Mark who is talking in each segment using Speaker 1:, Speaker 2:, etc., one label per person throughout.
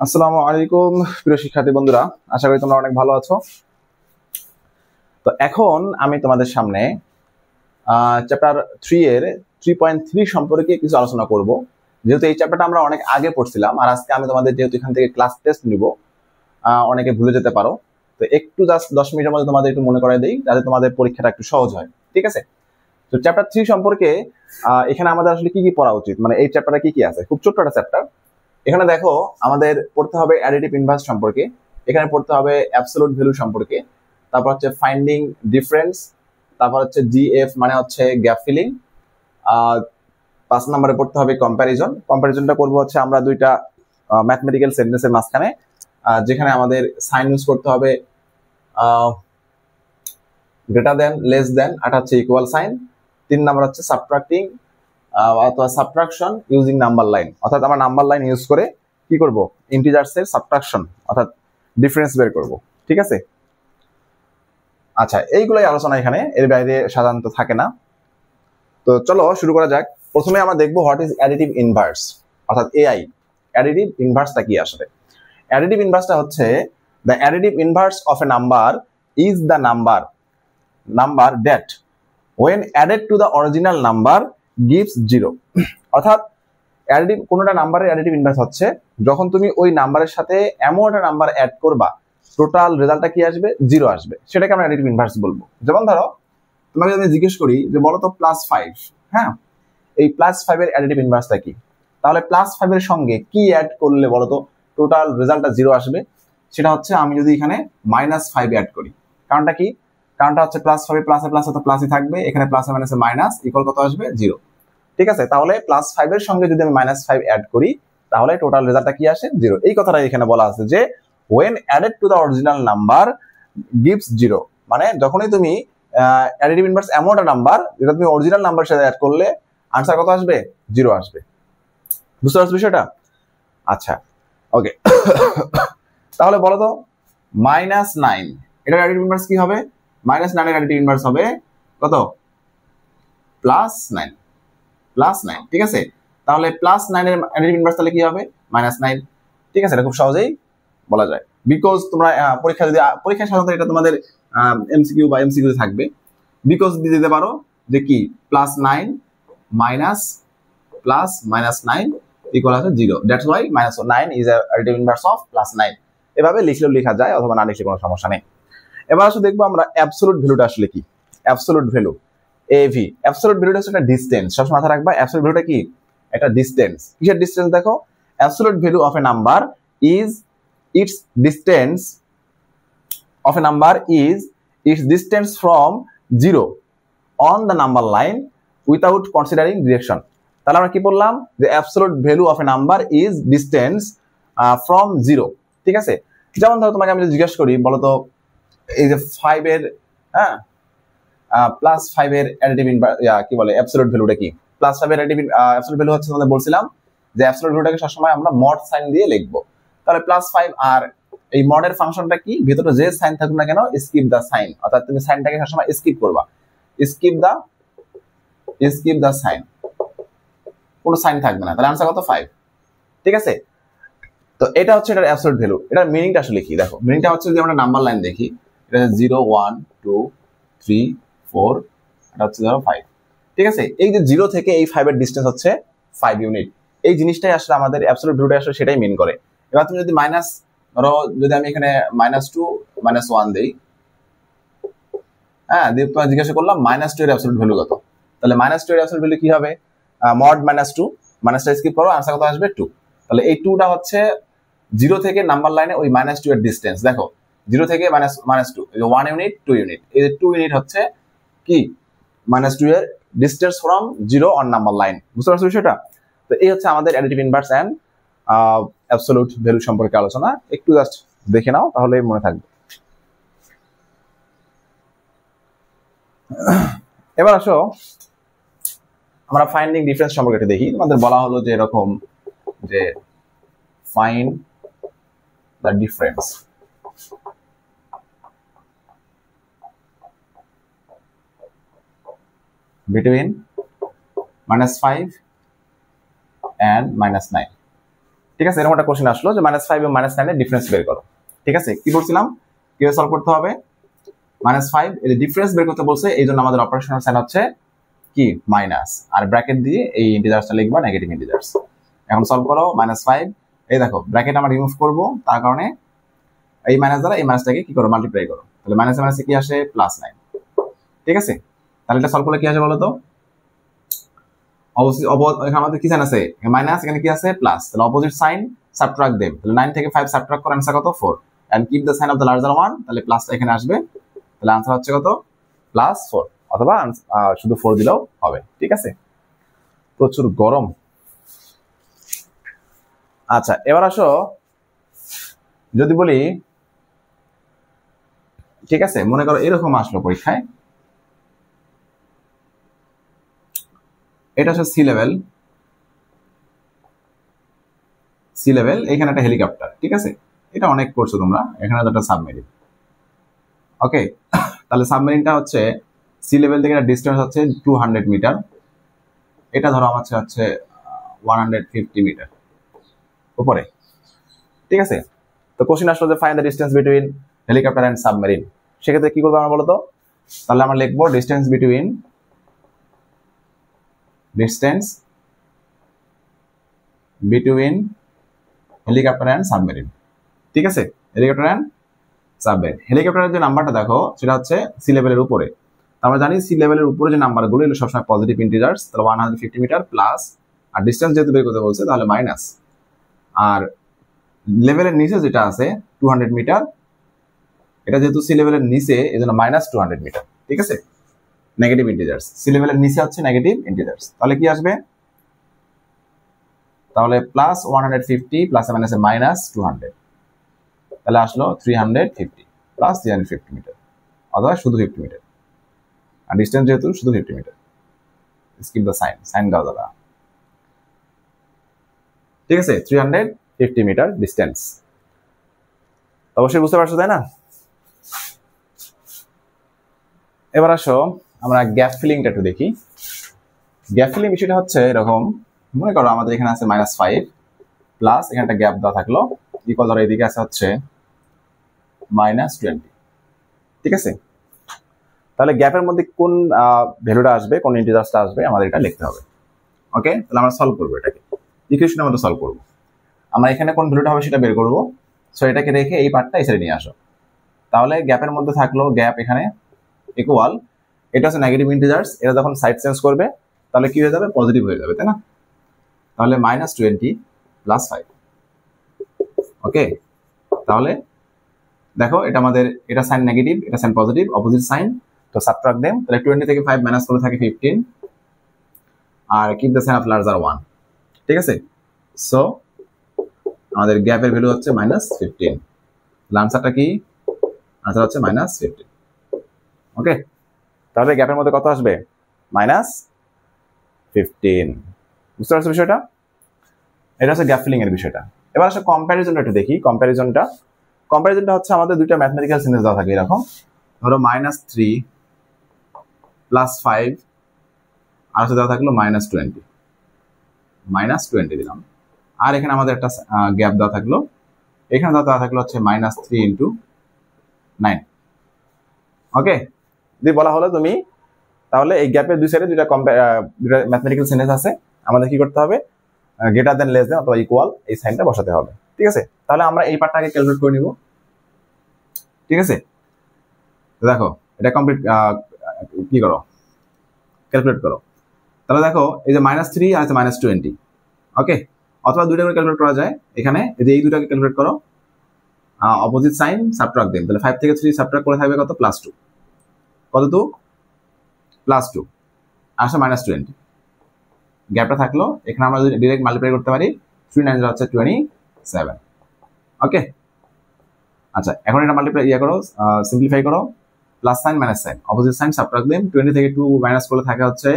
Speaker 1: আসসালামু আলাইকুম প্রিয় শিক্ষার্থী বন্ধুরা, আশা করি তোমরা অনেক ভালো আছো। তো এখন আমি তোমাদের সামনে চ্যাপ্টার 3 এর 3.3 সম্পর্কে কিছু আলোচনা করব। যেহেতু এই চ্যাপ্টারটা আমরা অনেক আগে পড়ছিলাম, আর আজকে আমি তোমাদের যেহেতু এখান থেকে ক্লাস টেস্ট নিব, অনেকে ভুলে যেতে পারো, তো একটু জাস্ট 10 মিনিটের মধ্যে তোমাদের একটু মনে করাই দেই, যাতে তোমাদের পরীক্ষাটা একটু সহজ হয়। ঠিক আছে? তো চ্যাপ্টার 3 সম্পর্কে এখানে আমাদের আসলে কি কি পড়া উচিত, মানে এই চ্যাপ্টারে কি কি আছে। খুব ছোট্ট একটা চ্যাপ্টার। এখানে দেখো, আমাদের পড়তে হবে অ্যাডিটিভ ইনভার্স সম্পর্কে, এখানে পড়তে হবে অ্যাবসলিউট ভ্যালু সম্পর্কে, তারপর হচ্ছে ফাইন্ডিং ডিফারেন্স, তারপর হচ্ছে জিএফ মানে হচ্ছে গ্যাপ ফিলিং। 5 নম্বরে পড়তে হবে কম্প্যারিজন। কম্প্যারিজনটা করবো হচ্ছে আমরা দুইটা ম্যাথমেটিক্যাল সেন্টেন্সের মাঝখানে, যেখানে আমাদের সাইন ইউজ করতে হবে গ্রেটার দেন, লেস দেন, আর হচ্ছে ইকুয়াল সাইন। 3 নম্বর হচ্ছে সাবট্রাক্টিং অথবা সাবট্রাকশন ইউজিং নাম্বার লাইন, অর্থাৎ আমরা নাম্বার লাইন ইউজ করে কি করব, ইন্টিজার্স এর সাবট্রাকশন অর্থাৎ ডিফারেন্স বের করব। ঠিক আছে? আচ্ছা, এইগুলোই আলোচনা এখানে, এর বাইরে সাধারণত থাকে না। তো চলো শুরু করা যাক। প্রথমে আমরা দেখব হোয়াট ইজ অ্যাডিটিভ ইনভার্স, অর্থাৎ এআই। অ্যাডিটিভ ইনভার্সটা কি আসলে? অ্যাডিটিভ ইনভার্সটা হচ্ছে the additive inverse of A number is the number that when added to the original number gives 0। অর্থাৎ অ্যাডিটিভ কোনটা নাম্বারের অ্যাডিটিভ ইনভার্স হচ্ছে যখন তুমি ওই নাম্বারের সাথে এমন একটা নাম্বার অ্যাড করবা, টোটাল রেজাল্টটা কি আসবে, 0 আসবে, সেটাকে আমরা অ্যাডিটিভ ইনভার্স বলবো। যেমন ধরো, তোমাকে যদি জিজ্ঞেস করি যে বলো তো +5, হ্যাঁ, এই +5 এর অ্যাডিটিভ ইনভার্সটা কি, তাহলে +5 এর সঙ্গে কি অ্যাড করলে বলো তো টোটাল রেজাল্টটা 0 আসবে? সেটা হচ্ছে আমি যদি এখানে -5 অ্যাড করি। কারণটা কি? কারণটা হচ্ছে +5 প্লাসে প্লাসে তো প্লাসই থাকবে, এখানে প্লাসে মাইনাসে মাইনাস, ইকুয়াল কত আসবে, 0। ঠিক আছে? তাহলে +5 এর সঙ্গে যদি আমি -5 অ্যাড করি, তাহলে টোটাল রেজাল্টটা কি আসে, 0। এই কথাটা এখানে বলা আছে যে when added to the original number gives 0, মানে যখনই তুমি অ্যাডিটিভ ইনভার্স এমন একটা নাম্বার যেটা তুমি অরিজিনাল নাম্বার সাথে অ্যাড করলে আনসার কত আসবে, 0 আসবে। বুঝতে পারছো বিষয়টা? আচ্ছা, ওকে। তাহলে বলো তো -9 এটার অ্যাডিটিভ ইনভার্স কি হবে? -9 এর অ্যাডিটিভ ইনভার্স হবে কত, +9। +9, ঠিক আছে? তাহলে +9 এর অ্যাডিটিভ ইনভার্স তাহলে কি হবে, -9। ঠিক আছে? এটা খুব সহজেই বলা যায়, বিকজ তোমরা পরীক্ষা সাধারণত এটা তোমাদের এমসিকিউ বা এমসিকিউ থাকবে, বিকজ দিয়ে দিতে পারো যে কি +9 মাইনাস +9 ইকুয়াল আছে 0, that's why -9 is a additive inverse of +9। এভাবে লিখলেও লেখা যায়, অথবা না লিখলে কোনো সমস্যা নেই। এবার আসলে দেখবো আমরা অ্যাবসলিউট ভ্যালুটা আসলে কি। Absolute value, AV. অ্যাবসলিউট ভ্যালুটা হচ্ছে একটা ডিসটেন্স, সবসময় মাথায় রাখবা। অ্যাবসলিউট ভ্যালুটা কি, একটা ডিসটেন্স। কিসের ডিসটেন্স? দেখো, absolute value of A number is its distance of a number is its distance from 0 on the number line without considering direction। তাহলে আমরা কি বললাম, যে absolute value of a number is distance from 0। ঠিক আছে? যেমন ধরো তোমাকে আমি যদি জিজ্ঞেস করি, বলো তো এই যে 5 এর, হ্যাঁ, +5 এর অ্যাডিটিভ কি বলে অ্যাবসলিউট ভ্যালুটা কি? +5 এর অ্যাবসলিউট ভ্যালু হচ্ছে, তোমাদের বলছিলাম যে অ্যাবসলিউট ভ্যালুটাকে সবসময় আমরা মড সাইন দিয়ে লিখবো। তাহলে +5 আর এই মডের ফাংশনটা কি, ভিতরে যে সাইন থাকুক না কেন স্কিপ দা সাইন, অর্থাৎ তুমি সাইনটাকে সবসময় স্কিপ করবা, স্কিপ দা সাইন, কোনো সাইন থাকবে না। তাহলে আনসার কত, 5। ঠিক আছে? তো এটা হচ্ছে এটার অ্যাবসলিউট ভ্যালু। এটার মিনিংটা আসলে কি দেখো, মিনিংটা হচ্ছে যদি আমরা নাম্বার লাইন দেখি, এটা 0 1 2 3 4, এটা হচ্ছে ধরো 5। ঠিক আছে? এই যে 0 থেকে এই 5 এর ডিসটেন্স হচ্ছে 5 ইউনিট। এই জিনিসটাই আসলে আমাদের অ্যাবসলিউট ভ্যালুটা আসলে সেটাই মিন করে। এবার তুমি যদি মাইনাস, ধরো যদি আমি এখানে -2 -1 দেই, হ্যাঁ, দিয়ে তোমাকে জিজ্ঞাসা করলাম -2 এর অ্যাবসলিউট ভ্যালু কত, তাহলে -2 এর অ্যাবসলিউট ভ্যালু কি হবে, মড -2, মাইনাসটা স্কিপ করো, আনসার কত আসবে, 2। তাহলে এই 2টা হচ্ছে 0 থেকে নাম্বার লাইনে ওই -2 এর ডিসটেন্স। দেখো 0 থেকে -2, এই যে 1 ইউনিট 2 ইউনিট, এই যে 2 ইউনিট হচ্ছে কি -2 এর distance from 0 on number line. বুঝতে পারছো বিষয়টা? তো এই হচ্ছে আমাদের additive inverse and absolute value সম্পর্কে আলোচনা। একটু জাস্ট দেখে নাও, তাহলে মনে থাকবে। এবার আসো আমরা ফাইন্ডিং ডিফারেন্স সম্পর্কে দেখি। তোমাদের বলা হলো যে এরকম, যে find the difference between -5 and -9। ঠিক আছে, এরকম একটা কোশ্চেন আসলো যে -5 এবং -9 এর ডিফারেন্স বের করো। ঠিক আছে, কি বলছিলাম, কিভাবে সলভ করতে হবে? -5 এর ডিফারেন্স বের করতে বলছে, এই জন্য আমাদের অপারেশনাল সাইন হচ্ছে কি মাইনাস, আর ব্র্যাকেট দিয়ে এই ইন্টিজার্সটা লিখবা নেগেটিভ ইন্টিজার্স। এখন সলভ করো -5, এই দেখো ব্র্যাকেট আমরা রিমুভ করব, তার কারণে এই মাইনাস দ্বারা এই মাইনাসটাকে কি করো মাল্টিপ্লাই করো, তাহলে মাইনাসে মাইনাসে কি আসে +9। ঠিক আছে, তাহলে এটা সলভ করলে কি আসে বলো তো? অবশ্যই এখানে আমাদের কি সাইন আছে মাইনাস, এখানে কি আছে প্লাস, তাহলে অপোজিট সাইন সাবট্রাক্ট দেব, তাহলে 9 থেকে 5 সাবট্রাক্ট করে आंसर কত 4, and keep the sign of the larger one, তাহলে প্লাসটা এখানে আসবে, তাহলে आंसर হচ্ছে কত +4, অথবা শুধু 4 দিলেও হবে। ঠিক আছে, প্রচুর গরম। আচ্ছা, এবার আসো যদি বলি, ঠিক আছে, মনে করো এরকম আসলো পরীক্ষায়, এটা হচ্ছে সি লেভেল, এখানে একটা হেলিকপ্টার। ঠিক আছে, এটা অনেক করছো তোমরা, এখানে একটা সাবমেরিন। ওকে, তাহলে সাবমেরিনটা হচ্ছে সি লেভেল থেকে ডিস্টেন্স হচ্ছে 200 মিটার, এটা ধরো আমার হচ্ছে 150 মিটার উপরে। ঠিক আছে, তো কোশ্চেন আসলো যে find the distance between helicopter and submarine. সেক্ষেত্রে কি করবো আমরা বলো তো? তাহলে আমরা লিখবো distance between helicopter and submarine. ঠিক আছে, হেলিকপ্টার এন্ড সাবমেরিন। হেলিকপ্টারের যে নাম্বারটা দেখো সেটা হচ্ছে সি লেভেলের উপরে, আমরা জানি সি লেভেলের উপরে যে নাম্বারগুলো এগুলো সবসময় পজিটিভ ইন্টিজার্স, তাহলে 150 মিটার প্লাস, আর ডিস্টেন্স যেহেতু বের করতে বলছে তাহলে মাইনাস, আর লেভেলের নিচে যেটা আছে 200 মিটার, এটা যেহেতু সি লেভেলের নিচে এজন্য -200 মিটার। ঠিক আছে, নেগেটিভ ইন্টিজার্স, সি লেভেলের নিচে হচ্ছে নেগেটিভ ইন্টিজার্স, তাহলে কি আসবে? তাহলে +150 প্লাস মাইনাসে -200, তাহলে আসলো 350 প্লাস 350 মিটার, অথবা শুধু 50 মিটার, আর ডিস্টেন্স যেহেতু শুধু 50 মিটার, স্কিপ দ্য সাইন দাও দাদা। ঠিক আছে, 350 মিটার ডিস্টেন্স, অবশ্যই বুঝতে পারছো তাই না? এবার আসো আমরা গ্যাপ ফিলিংটা একটু দেখি। গ্যাপ ফিলিং বিষয়টা হচ্ছে এরকম, মনে করো আমাদের এখানে আছে -5 প্লাস এখানে একটা গ্যাপ দেওয়া থাকলো, ইকুয়াল ধরো এদিকে আছে হচ্ছে -20। ঠিক আছে, তাহলে গ্যাপের মধ্যে কোন ভ্যালুটা আসবে, কোন ইন্টিজারটা আসবে আমাদের এটা লিখতে হবে। ওকে, তাহলে আমরা সলভ করবো, এটাকে ইকুয়েশনের মধ্যে সলভ করবো। আমরা এখানে কোন ভ্যালুটা হবে সেটা বের করবো, সো এটাকে রেখে এই পার্টটা এই সাইডে নিয়ে আসো। তাহলে গ্যাপের মধ্যে থাকলো গ্যাপ এখানে ইকুয়াল, এটা হচ্ছে নেগেটিভ ইন্টিজার্স, এটা যখন সাইড চেঞ্জ করবে তাহলে কি হয়ে যাবে, পজিটিভ হয়ে যাবে, তাই না? তাহলে -20 প্লাস 5। ওকে, তাহলে দেখো এটা আমাদের, এটা সাইন নেগেটিভ, এটা সাইন পজিটিভ, অপোজিট সাইন, তো সাবট্রাক্ট দেম, তাহলে 20 থেকে 5 মাইনাস করে থাকে 15, আর keep the sign of larger one. ঠিক আছে, সো আমাদের গ্যাপের ভ্যালু হচ্ছে -15, আনসারটা কি? আনসার হচ্ছে -15। ওকে, তাহলে গ্যাপের মধ্যে কত আসবে? -15। বুঝতে পারছো বিষয়টা? এটা হচ্ছে গ্যাপ ফিলিং এর বিষয়টা। এবার আসলে কম্প্যারিজনটা একটু দেখি। কম্প্যারিজনটা হচ্ছে আমাদের দুইটা ম্যাথমেটিক্যাল সিনটেন্স দেওয়া থাকে এরকম, ধরো -3 প্লাস 5 আর হচ্ছে দেওয়া থাকলো -20 দিলাম, আর এখানে আমাদের একটা গ্যাপ দেওয়া থাকলো, এখানে দেওয়া থাকলো হচ্ছে -3 ইন্টু 9। ওকে, যদি বলা হলো তুমি তাহলে এই গ্যাপের দুই সাইডে দুইটা ম্যাথমেটিক্যাল সিনটেন্স আছে, আমাদের কি করতে হবে? গ্রেটার দেন, লেস দেন অথবা ইকুয়াল এই সাইনটা বসাতে হবে। ঠিক আছে, তাহলে আমরা এই পার্টটাকে ক্যালকুলেট করে নিব। ঠিক আছে, দেখো এটা কমপ্লিট কি করো, ক্যালকুলেট করো। তাহলে দেখো এই যে -3 আর হচ্ছে -20। ওকে, অথবা দুইটা করে ক্যালকুলেট করা যায়, এখানে এই দুটাকে ক্যালকুলেট করো, অপোজিট সাইন সাবট্রাক্ট দেন, তাহলে 5 থেকে 3 সাবট্রাক্ট করে থাকবে কত? +2। কত? +2 আসলে -20। গ্যাপটা থাকলো, এখানে আমরা যদি ডাইরেক্ট মাল্টিপ্লাই করতে পারি, 3 9 হচ্ছে 27। ওকে, আচ্ছা এখন এটা মাল্টিপ্লাই করো, সিম্পলিফাই করো, plus sign minus sign, opposite sign subtract then, 20 থেকে 2 মাইনাস করলে থাকে হচ্ছে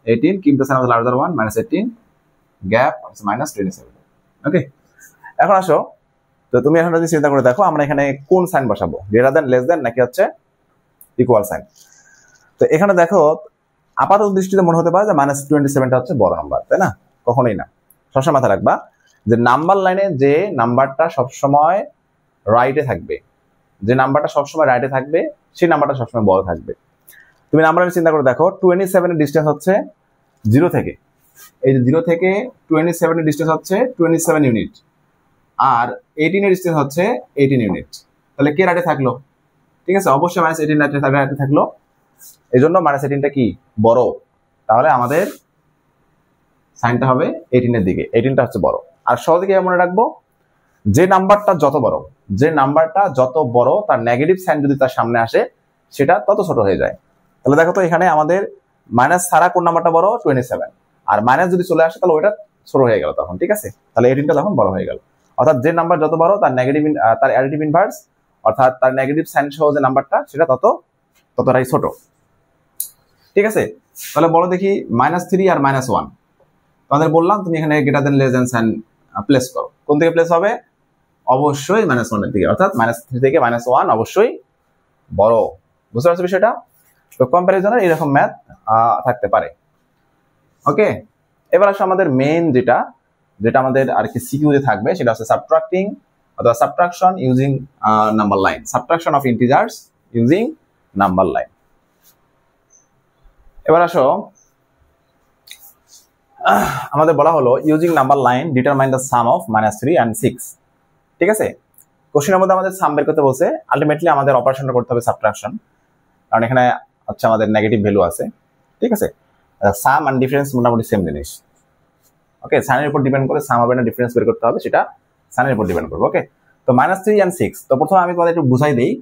Speaker 1: 18, keep the sign of the larger one, -18, gap হচ্ছে -27। ওকে, এখন আসো, তো তুমি এখন যদি চিন্তা করে দেখো আমরা এখানে কোন সাইন বসাবো, গ্রেটার দেন, লেস দেন, নাকি হচ্ছে ইকুয়াল সাইন। তো এখানে দেখো আপাতত দৃষ্টিতে মনে হতে পারে যে -27টা হচ্ছে বড় নাম্বার, তাই না? কখনোই না, সবসময় মাথায় রাখবা যে নাম্বার লাইনে যে নাম্বারটা সবসময় রাইটে থাকবে, যে নাম্বারটা সবসময় রাইটে থাকবে সেই নাম্বারটা সবসময় বড় থাকবে। তুমি নাম্বার লাইনে চিন্তা করে দেখো 27 এর ডিস্টেন্স হচ্ছে 0 থেকে, এই যে 0 থেকে 27 এর ডিস্টেন্স হচ্ছে 27 ইউনিট, আর 18 এর ডিস্টেন্স হচ্ছে 18 ইউনিট। তাহলে কে রাইটে থাকলো? ঠিক আছে, অবশ্যই -18 রাইটে থাকলো, এই জন্য -18টা কি বড়, তাহলে আমাদের সাইনটা হবে 18 এর দিকে, 18টা হচ্ছে বড়। আর সহজে কি মনে রাখবো, যে নাম্বারটা যত বড়, যে নাম্বারটা যত বড় তার নেগেটিভ সাইন যদি তার সামনে আসে সেটা তত ছোট হয়ে যায়। তাহলে দেখো তো এখানে আমাদের মাইনাস ছাড়া কোন নাম্বারটা বড়? 27, আর মাইনাস যদি চলে আসে তাহলে ওইটা ছোট হয়ে গেল তখন, ঠিক আছে। তাহলে 18টা তখন বড় হয়ে গেল, অর্থাৎ যে নাম্বার যত বড় তার নেগেটিভ তার অ্যাডিটিভ ইনভার্স অর্থাৎ তার নেগেটিভ সাইন সহ যে নাম্বারটা সেটা ততটাই ছোট, ঠিক আছে। তাহলে বলো দেখি -3 আর -1, তোমাদের বললাম তুমি এখানে greater than less than sign place করো। কোন থেকে প্লেস হবে? অবশ্যই -1 এর দিকে, অর্থাৎ -3 থেকে -1 অবশ্যই বড়। বুঝতে পারছো বিষয়টা? তো কম্প্যারিজনের এরকম ম্যাথ থাকতে পারে। ওকে, এবার আসলে আমাদের মেইন যেটা আমাদের আর কি সিকিউতে থাকবে সেটা হচ্ছে সাবট্রাক্টিং অথবা subtraction using number line, subtraction of integers using number line. এবার আসো আমাদের বলা হলো using number line determine the some of -3 and 6, ঠিক আছে। কোশ্চেনের মধ্যে আমাদের সাম বের করতে বলছে, আলটিমেটলি আমাদের অপারেশনটা করতে হবে সাবট্রাকশন, কারণ এখানে হচ্ছে আমাদের নেগেটিভ ভ্যালু আছে, ঠিক আছে। সাম এন্ড ডিফারেন্স মোটামুটি সেম জিনিস। ওকে, সাইনের উপর ডিপেন্ড করে সাম হবে না ডিফারেন্স বের করতে হবে, সেটা সাইনের উপর ডিপেন্ড করবে। ওকে, তো -3 and 6, তো প্রথমে আমি তোমাদের একটু বুঝাই দেই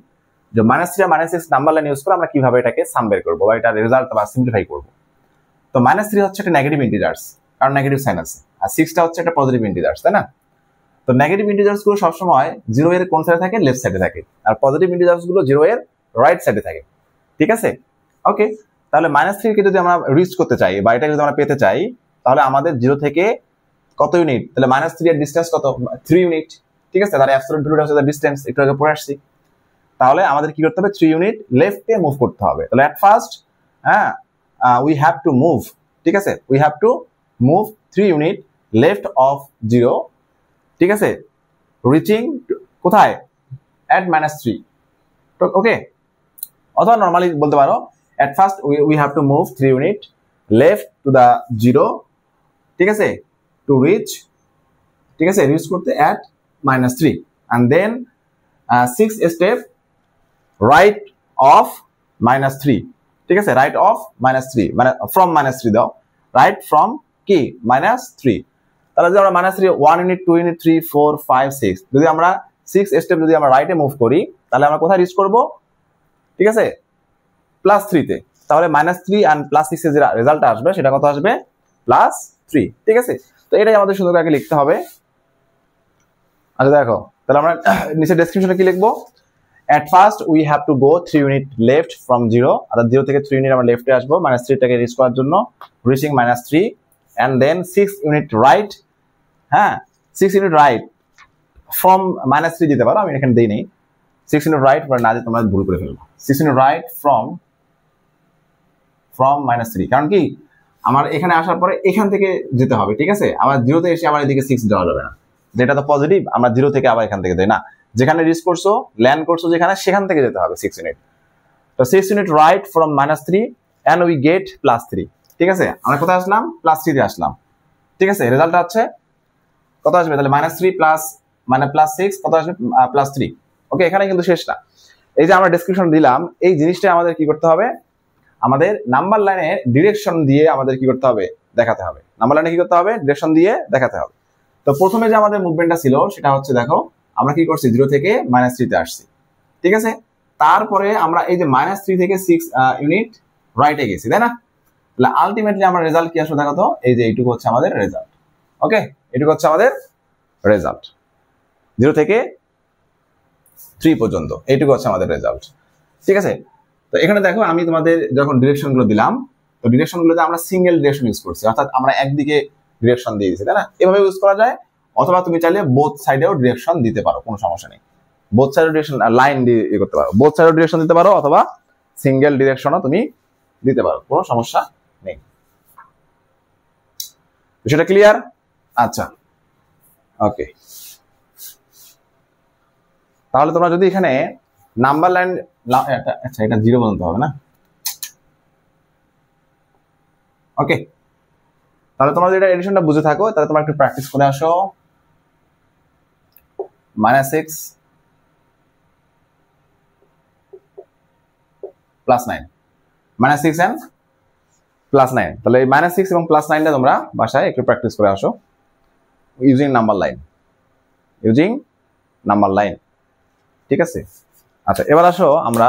Speaker 1: যে -3 আর -6 নাম্বার লাইন ইউজ করে আমরা কিভাবে এটাকে সাম বের করবো বা এটা রেজাল্ট বা সিম্পলিফাই করবো। তো -3 হচ্ছে একটা নেগেটিভ ইন্টিজার্স, কারণ নেগেটিভ সাইন আছে, আর 6টা হচ্ছে একটা পজিটিভ ইন্টিজার্স, তাই না। তো নেগেটিভ ইন্টিজার্স গুলো সবসময় 0 এর কোন সাইডে থাকে? লেফট সাইডে থাকে, আর পজিটিভ ইন্টিজার্স গুলো 0 এর রাইট সাইডে থাকে, ঠিক আছে। ওকে, তাহলে -3 কে যদি আমরা রিচ করতে চাই বা এটা যদি আমরা পেতে চাই তাহলে আমাদের 0 থেকে কত ইউনিট? তাহলে -3 এর ডিসটেন্স কত? 3 ইউনিট, ঠিক আছে। তার অ্যাবসলিউট ভ্যালুটা হচ্ছে তার ডিসটেন্স, একটু আগে পড়ে আসছি। তাহলে আমাদের কি করতে হবে? 3 ইউনিট লেফটে মুভ করতে হবে। তাহলে at first we have to move, ঠিক আছে, we have to move 3 unit left of 0, ঠিক আছে, রিচিং কোথায়? at -3, ওকে। অথবা নর্মালি বলতে পারো at first we have to move 3 unit left to the 0, ঠিক আছে, to reach, ঠিক আছে, রিচ করতে at -3, and then 6 step right of -3, ঠিক আছে, right of -3 মানে from -3 দাও, right from কি? -3। তাহলে যদি আমরা -3 1 ইউনিট 2 ইউনিট 3 4 5 6 যদি আমরা 6 স্টেপ যদি আমরা রাইটে মুভ করি তাহলে আমরা কোথায় রিচ করব? ঠিক আছে, +3 তে। তাহলে -3 and +6 এর যে রেজাল্টটা আসবে সেটা কত আসবে? +3, ঠিক আছে। তো এটাই আমাদের সুন্দর করে লিখতে হবে। আচ্ছা দেখো, তাহলে আমরা নিচে ডেসক্রিপশনে কি লিখবো? at first we have to go 3 unit left from 0, অর্থাৎ 0 থেকে 3 ইউনিট আমরা লেফটে আসবো -3 টাকে রিচ করার জন্য, reaching -3, and then 6 unit right, হ্যাঁ 6 unit right from -3 দিতে পারো, আমি এখানে দেই নেই 6 unit right, বা না দিতে তোমরা ভুল করে ফেলবো। 6 unit right from -3, কারণ কি আমার এখানে আসার পরে এখান থেকে যেতে হবে, ঠিক আছে। আবার 0 তে এসে আবার এদিকে 6 দেওয়া যাবে না, যেটা তো পজিটিভ, আমরা 0 থেকে আবার এখান থেকে দেই না, যেখানে রিচ করছো ল্যান্ড করছো যেখানে সেখান থেকে যেতে হবে 6 ইউনিট। তো 6 unit right from -3 and we get +3, ঠিক আছে। আমরা কোথায় আসলাম? +3 তে আসলাম, ঠিক আছে। রেজাল্টটা হচ্ছে কত আসবে? তাহলে -3 প্লাস +6 কত আসবে? +3। ওকে, এখানে কিন্তু শেষ না। এই যে আমরা ডেসক্রিপশন দিলাম, এই জিনিসটা আমাদের কি করতে হবে? আমাদের নাম্বার লাইনে ডিরেকশন দিয়ে আমাদের কি করতে হবে? দেখাতে হবে। নাম্বার লাইনে কি করতে হবে? ডিরেকশন দিয়ে দেখাতে হবে। তো প্রথমে যে আমাদের মুভমেন্টটা ছিল সেটা হচ্ছে, দেখো আমরা কি করছি? 0 থেকে -3 তে আসছি, ঠিক আছে। তারপরে আমরা এই যে -3 থেকে 6 ইউনিট রাইটে গেছি, তাই না? তাহলে আলটিমেটলি আমার রেজাল্ট কি আসবে? দেখো তো, এই যে এইটুকু হচ্ছে আমাদের রেজাল্ট। ওকে, এটুকু হচ্ছে আমাদের রেজাল্ট 0 থেকে 3 পর্যন্ত, এইটুকু হচ্ছে আমাদের রেজাল্ট, ঠিক আছে। তো এখানে দেখো আমি তোমাদের যখন ডিরেকশন গুলো দিলাম, তো ডিরেকশন গুলোতে আমরা সিঙ্গেল ডিরেকশন ইউজ করছি, অর্থাৎ আমরা একদিকে ডিরেকশন দিয়ে দিয়েছি, তাই না? এভাবে ইউজ করা যায়, অথবা তুমি চাইলে বোথ সাইডেও ডিরেকশন দিতে পারো, কোনো সমস্যা নেই। বোথ সাইডেও ডিরেকশন লাইন দিয়ে করতে পারো, বোথ সাইডেও ডিরেকশন দিতে পারো, অথবা সিঙ্গেল ডিরেকশনও তুমি দিতে পারো, কোনো সমস্যা নেই। সেটা ক্লিয়ার? আচ্ছা, ওকে, তাহলে তোমরা যদি এখানে নাম্বার লাইন, আচ্ছা এটা 0 পর্যন্ত হবে না, ওকে। তাহলে তোমরা যদি এটা এডিশনটা বুঝে থাকো তাহলে তোমরা একটু প্র্যাকটিস করে আসো। -6 +9, -6 and +9, তাহলে এই -6 এবং +9টা তোমরা বাসায় একটু প্র্যাকটিস করে আসো ইউজিং নাম্বার লাইন, ঠিক আছে। আচ্ছা, এবার আসো আমরা